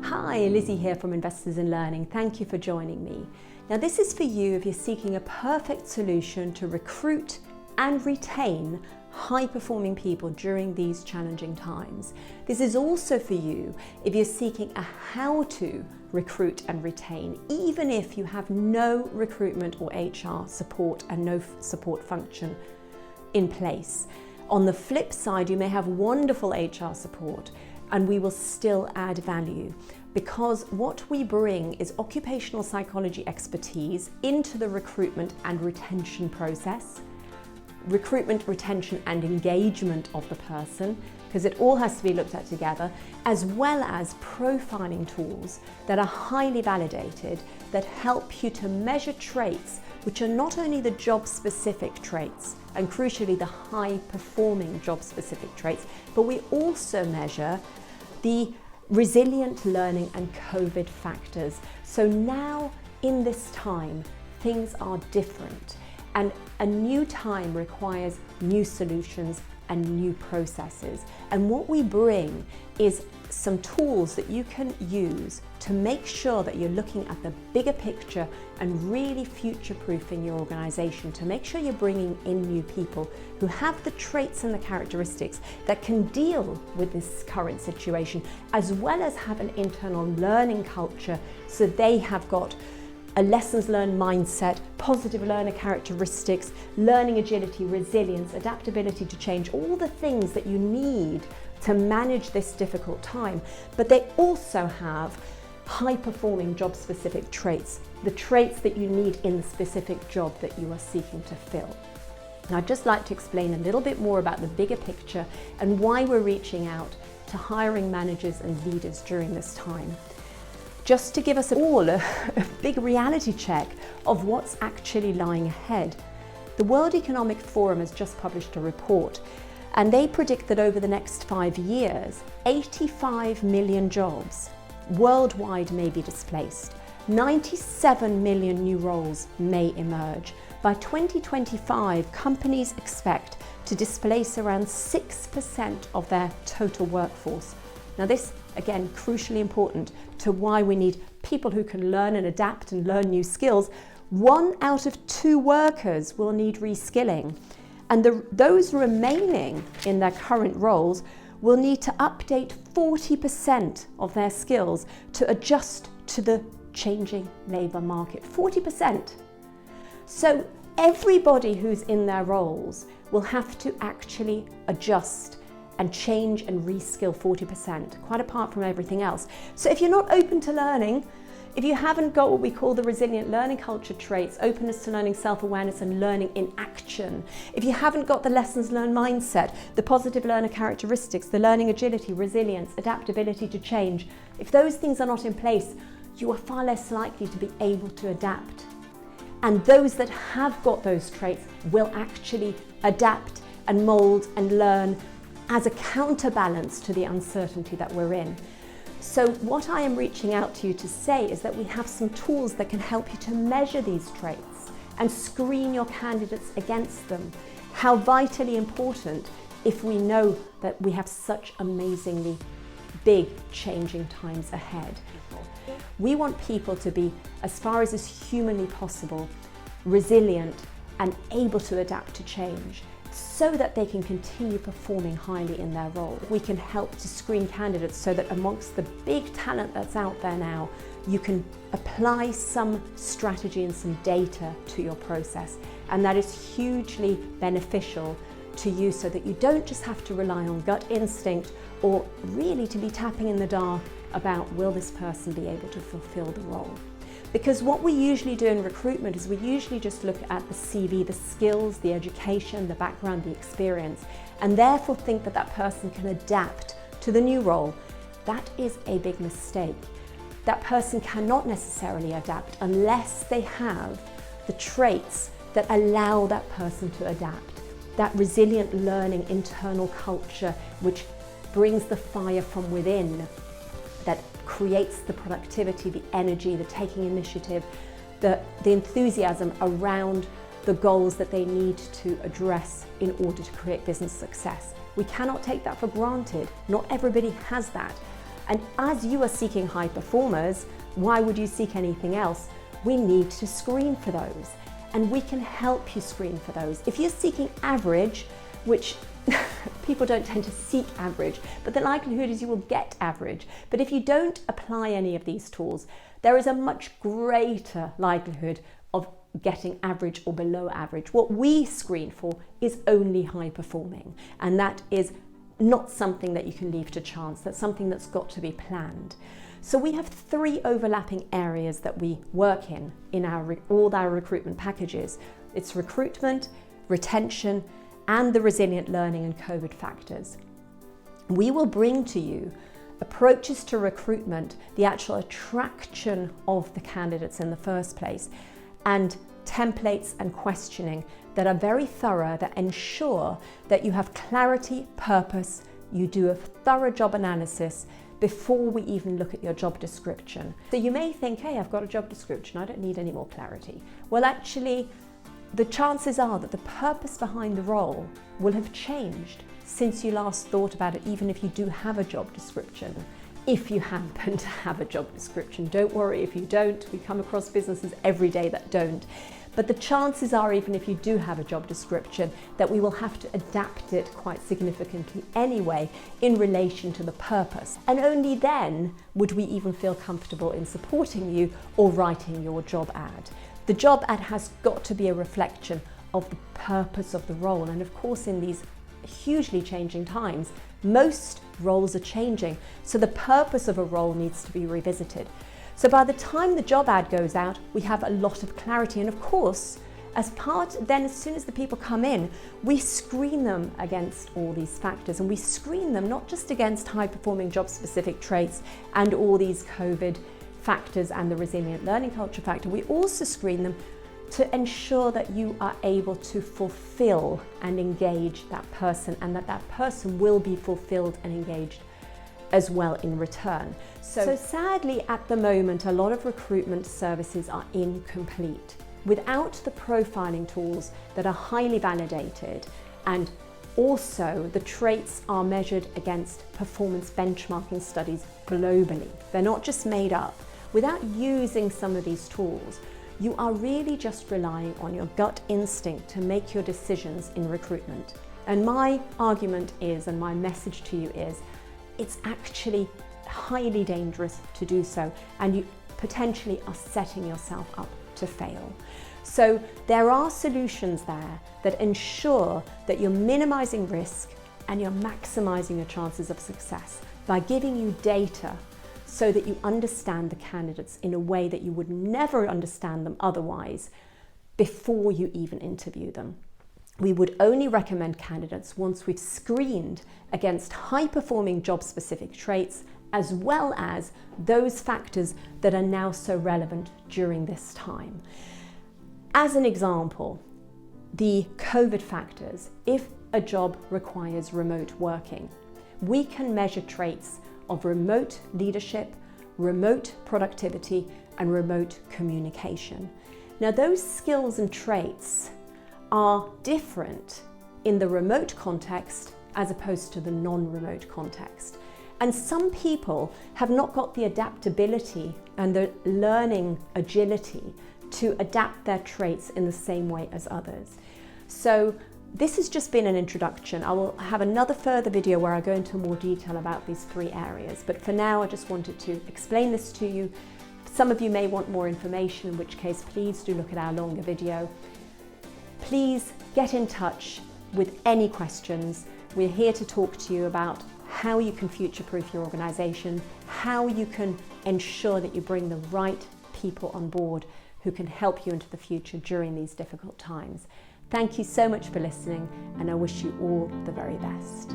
Hi, Lizzie here from Investors in Learning. Thank you for joining me. Now this is for you if you're seeking a perfect solution to recruit and retain high-performing people during these challenging times. This is also for you if you're seeking a how to recruit and retain, even if you have no recruitment or HR support and no support function in place. On the flip side, you may have wonderful HR support and we will still add value, because what we bring is occupational psychology expertise into the recruitment and retention process, recruitment, retention and engagement of the person, because it all has to be looked at together, as well as profiling tools that are highly validated that help you to measure traits which are not only the job-specific traits and crucially the high-performing job-specific traits, but we also measure the resilient learning and COVID factors. So now in this time, things are different and a new time requires new solutions and new processes. And what we bring is some tools that you can use to make sure that you're looking at the bigger picture and really future-proofing your organization, to make sure you're bringing in new people who have the traits and the characteristics that can deal with this current situation, as well as have an internal learning culture so they have got a lessons learned mindset, positive learner characteristics, learning agility, resilience, adaptability to change, all the things that you need to manage this difficult time. But they also have high-performing job-specific traits, the traits that you need in the specific job that you are seeking to fill. And I'd just like to explain a little bit more about the bigger picture and why we're reaching out to hiring managers and leaders during this time. Just to give us all a big reality check of what's actually lying ahead. The World Economic Forum has just published a report, and they predict that over the next 5 years, 85 million jobs worldwide may be displaced. 97 million new roles may emerge. By 2025, companies expect to displace around 6% of their total workforce. Now this, again, crucially important to why we need people who can learn and adapt and learn new skills. 1 out of 2 workers will need reskilling, and those remaining in their current roles will need to update 40% of their skills to adjust to the changing labour market. 40%. So everybody who's in their roles will have to actually adjust and change and reskill 40%, quite apart from everything else. So if you're not open to learning, if you haven't got what we call the resilient learning culture traits, openness to learning, self-awareness and learning in action, if you haven't got the lessons learned mindset, the positive learner characteristics, the learning agility, resilience, adaptability to change, if those things are not in place, you are far less likely to be able to adapt. And those that have got those traits will actually adapt and mold and learn as a counterbalance to the uncertainty that we're in. So what I am reaching out to you to say is that we have some tools that can help you to measure these traits and screen your candidates against them. How vitally important if we know that we have such amazingly big changing times ahead. We want people to be, as far as is humanly possible, resilient and able to adapt to change, so that they can continue performing highly in their role. We can help to screen candidates so that amongst the big talent that's out there now, you can apply some strategy and some data to your process. And that is hugely beneficial to you so that you don't just have to rely on gut instinct or really to be tapping in the dark about will this person be able to fulfill the role. Because what we usually do in recruitment is we usually just look at the CV, the skills, the education, the background, the experience, and therefore think that that person can adapt to the new role. That is a big mistake. That person cannot necessarily adapt unless they have the traits that allow that person to adapt. That resilient learning internal culture which brings the fire from within, that creates the productivity, the energy, the taking initiative, the enthusiasm around the goals that they need to address in order to create business success. We cannot take that for granted. Not everybody has that. And as you are seeking high performers, why would you seek anything else? We need to screen for those, and we can help you screen for those. If you're seeking average, which people don't tend to seek average, but the likelihood is you will get average. But if you don't apply any of these tools, there is a much greater likelihood of getting average or below average. What we screen for is only high performing, and that is not something that you can leave to chance. That's something that's got to be planned. So we have 3 overlapping areas that we work in all our recruitment packages. It's recruitment, retention, and the resilient learning and COVID factors. We will bring to you approaches to recruitment, the actual attraction of the candidates in the first place, and templates and questioning that are very thorough, that ensure that you have clarity, purpose, you do a thorough job analysis before we even look at your job description. So you may think, hey, I've got a job description, I don't need any more clarity. Well, actually, the chances are that the purpose behind the role will have changed since you last thought about it, even if you do have a job description. If you happen to have a job description, don't worry if you don't. We come across businesses every day that don't. But the chances are, even if you do have a job description, that we will have to adapt it quite significantly anyway in relation to the purpose. And only then would we even feel comfortable in supporting you or writing your job ad. The job ad has got to be a reflection of the purpose of the role. And of course, in these hugely changing times, most roles are changing. So the purpose of a role needs to be revisited. So by the time the job ad goes out, we have a lot of clarity. And of course, as soon as the people come in, we screen them against all these factors, and we screen them not just against high-performing job-specific traits and all these COVID factors and the resilient learning culture factor. We also screen them to ensure that you are able to fulfill and engage that person, and that that person will be fulfilled and engaged as well in return. So sadly, at the moment, a lot of recruitment services are incomplete without the profiling tools that are highly validated, and also the traits are measured against performance benchmarking studies globally. They're not just made up. Without using some of these tools, you are really just relying on your gut instinct to make your decisions in recruitment. And my argument is, and my message to you is, it's actually highly dangerous to do so, and you potentially are setting yourself up to fail. So there are solutions there that ensure that you're minimizing risk and you're maximizing your chances of success by giving you data so that you understand the candidates in a way that you would never understand them otherwise before you even interview them. We would only recommend candidates once we've screened against high-performing job-specific traits, as well as those factors that are now so relevant during this time. As an example, the COVID factors. If a job requires remote working, we can measure traits of remote leadership, remote productivity, and remote communication. Now, those skills and traits are different in the remote context as opposed to the non-remote context. And some people have not got the adaptability and the learning agility to adapt their traits in the same way as others. So this has just been an introduction. I will have another further video where I go into more detail about these 3 areas. But for now, I just wanted to explain this to you. Some of you may want more information, in which case, please do look at our longer video. Please get in touch with any questions. We're here to talk to you about how you can future-proof your organization, how you can ensure that you bring the right people on board who can help you into the future during these difficult times. Thank you so much for listening, and I wish you all the very best.